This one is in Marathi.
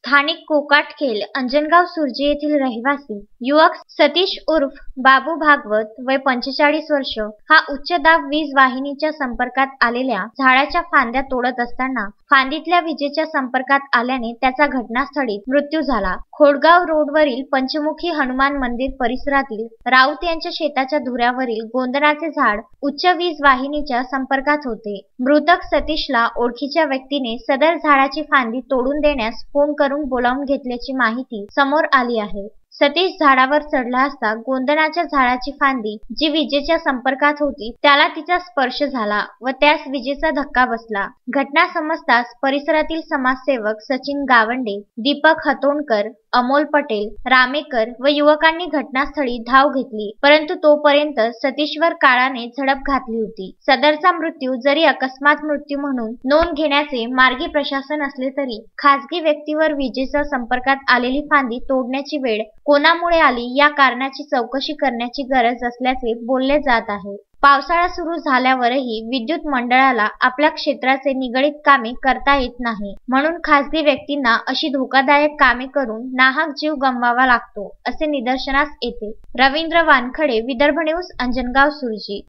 स्थानिक कोकाटखेल अंजनगाव सुर्जी येथील रहिवासी युवक सतीश उर्फ बाबू भागवत वय 45 वर्ष हा उच्च दाब वीज वाहिनीच्या संपर्कात आलेल्या झाडाच्या फांद्या तोडत असताना फांदीतल्या विजेच्या संपर्कात आल्याने त्याचा घटनास्थळीच मृत्यू झाला। खोडगाव रोडवरील पंचमुखी हनुमान मंदिर परिसरातील राऊत यांच्या शेताच्या धुऱ्यावरील गोंदनाचे झाड उच्च वीज वाहिनीच्या संपर्कात होते। मृतक सतीशला ओळखीच्या व्यक्तीने सदर झाडाची फांदी तोडून देण्यास फोन करून बोलावून घेतल्याची माहिती समोर आली आहे। सतीश झाडावर चढला असता गोंदनाच्या झाडाची फांदी जी विजेच्या संपर्कात होती त्याला तिचा स्पर्श झाला व त्यास विजेचा धक्का बसला। घटना समजताच परिसरातील समाजसेवक सचिन गावंडे, दीपक हतोंडकर, अमोल पटेल, रामेकर व युवकांनी घटनास्थळी धाव घेतली, परंतु तोपर्यंत सतीशवर काळाने झडप घातली होती। सदरचा मृत्यू जरी अकस्मात मृत्यू म्हणून नोंद घेण्याचे मार्गी प्रशासन असले तरी खासगी व्यक्तीवर विजेच्या संपर्कात आलेली फांदी तोडण्याची वेळ कोणामुळे आली या कारणाची चौकशी करण्याची गरज असल्याचे बोलले जात आहे। पावसाळा सुरू झाल्यावरही विद्युत मंडळाला आपल्या क्षेत्राचे निगडीत कामे करता येत नाही, म्हणून खासगी व्यक्तींना अशी धोकादायक कामे करून नाहक जीव गमवावा लागतो असे निदर्शनास येते। रवींद्र वानखडे, विदर्भ न्यूज, अंजनगाव सुर्जी।